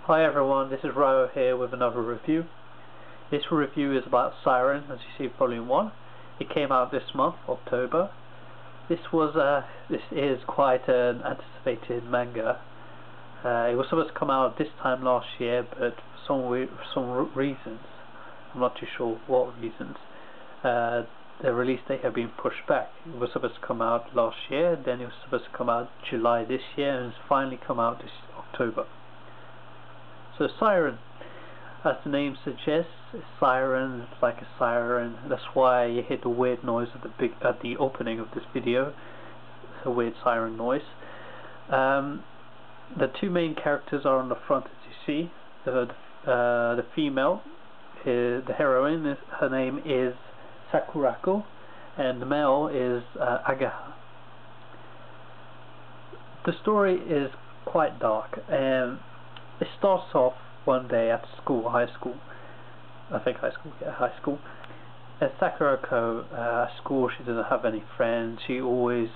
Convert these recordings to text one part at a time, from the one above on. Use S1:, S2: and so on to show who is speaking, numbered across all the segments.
S1: Hi everyone, this is Ryo here with another review. This review is about Psyren, as you see, Volume 1. It came out this month, October. This is quite an anticipated manga. It was supposed to come out this time last year, but for some reasons, I'm not too sure what reasons, the release date had been pushed back. It was supposed to come out last year, then it was supposed to come out July this year, and it's finally come out this October. So Psyren, as the name suggests, Psyren is like a siren. That's why you hear the weird noise at the opening of this video. It's a weird siren noise. The two main characters are on the front, as you see. The female, the heroine, her name is Sakurako, and the male is Agaha. The story is quite dark, and it starts off one day at school, high school. At Sakurako, at school, she doesn't have any friends. She always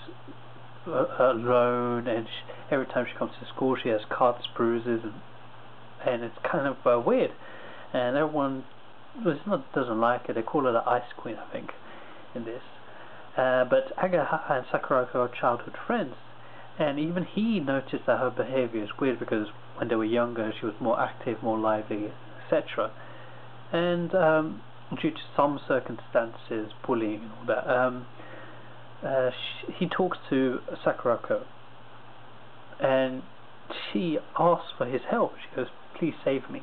S1: alone, and every time she comes to school, she has cuts, bruises, and it's kind of weird. And everyone doesn't like it. They call her the Ice Queen, I think, in this. But Agaha and Sakurako are childhood friends. And even he noticed that her behavior is weird, because when they were younger she was more active, more lively, etc. And due to some circumstances, bullying and all that, he talks to Sakurako, and she asks for his help. She goes, "Please save me."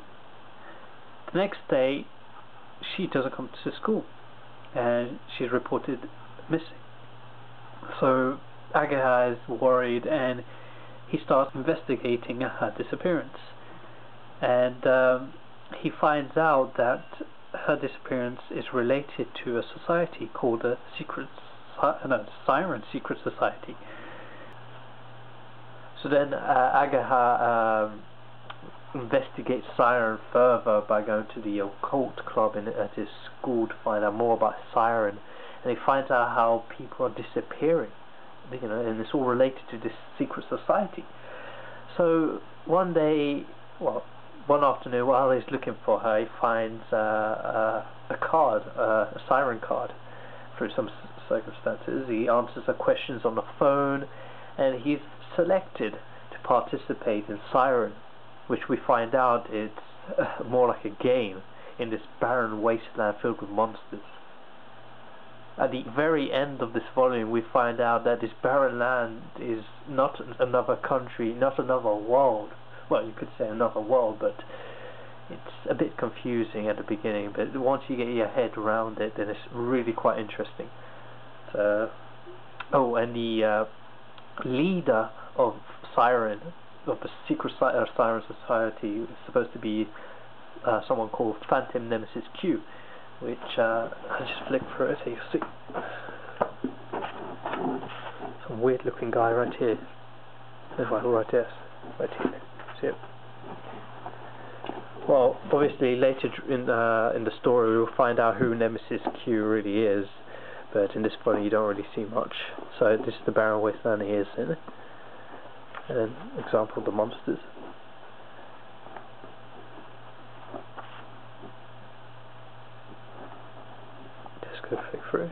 S1: The next day she doesn't come to school, and she's reported missing. So Agaha is worried, and he starts investigating her disappearance, and he finds out that her disappearance is related to a society called the Psyren Secret Society. So then Agaha investigates Psyren further by going to the occult club at his school to find out more about Psyren, and he finds out how people are disappearing. And it's all related to this secret society. So one afternoon, while he's looking for her, he finds a Psyren card. Through some circumstances, he answers her questions on the phone, and he's selected to participate in Psyren, which we find out it's more like a game in this barren wasteland filled with monsters. At the very end of this volume, we find out that this barren land is not another country, not another world. Well, you could say another world, but it's a bit confusing at the beginning. But once you get your head around it, then it's really quite interesting. So, and the leader of Psyren, of the secret Psyren Society, is supposed to be someone called Phantom Nemesis Q, which I just flick through it so you see. Some weird looking guy right here. Right here. See it? Well, obviously later in the story we'll find out who Nemesis Q really is, but in this volume you don't really see much. So this is the barren wasteland he is in, and then example of the monsters. Go flick through.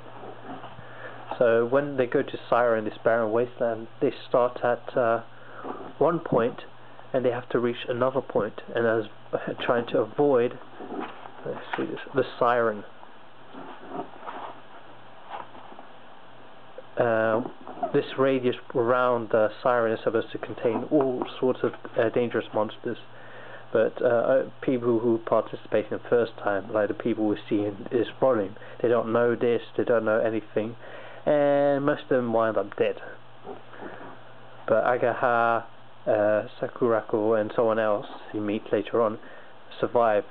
S1: So when they go to Psyren, this barren wasteland, they start at one point and they have to reach another point, and as trying to avoid, let's see this, the Psyren. This radius around the Psyren is supposed to contain all sorts of dangerous monsters. But people who participate in the first time, like the people we see in this volume, they don't know this, they don't know anything, and most of them wind up dead. But Agaha, Sakurako, and someone else you meet later on survive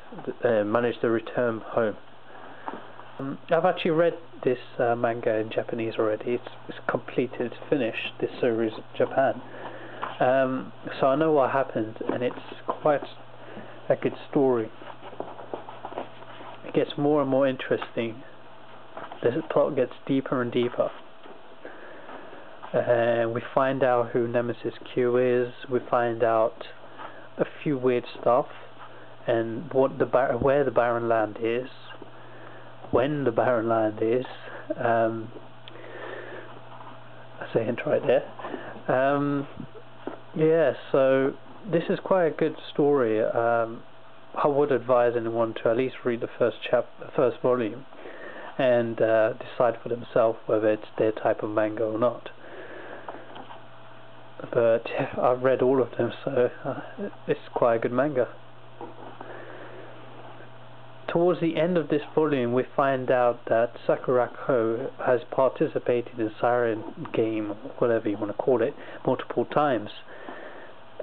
S1: and manage to return home. I've actually read this manga in Japanese already. It's completed, it's finished, this series in Japan. So I know what happened, and it's quite a good story. It gets more and more interesting this plot gets deeper and deeper. And we find out who Nemesis Q is. We find out a few weird stuff, and what where the Barren Land is, when the Barren Land is. That's a hint right there. Yeah, so this is quite a good story. I would advise anyone to at least read the first volume, and decide for themselves whether it's their type of manga or not. But yeah, I've read all of them, so it's quite a good manga. Towards the end of this volume, we find out that Sakurako has participated in Psyren game, whatever you want to call it, multiple times.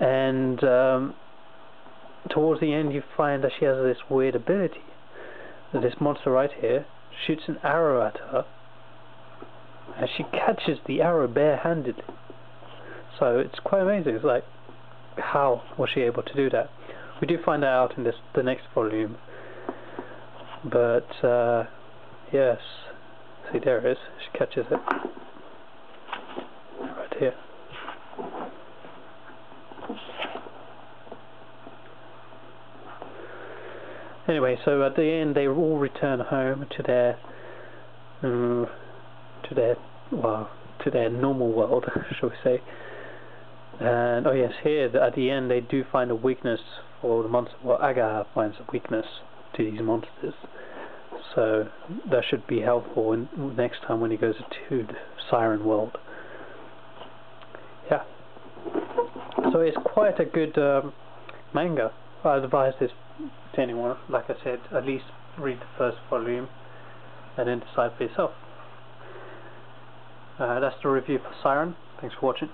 S1: And towards the end, you find that she has this weird ability. This monster right here shoots an arrow at her, and she catches the arrow barehanded. So it's quite amazing. It's like, how was she able to do that? We do find that out in the next volume. But yes, see, there it is. She catches it right here. Anyway, so at the end they all return home to their normal world, shall we say. And oh yes, here at the end they do find a weakness for the monster. Well, Aga finds a weakness to these monsters, so that should be helpful next time when he goes to the Psyren world. Yeah, so it's quite a good manga. I advise this to anyone. Like I said, at least read the first volume and then decide for yourself. That's the review for Psyren. Thanks for watching.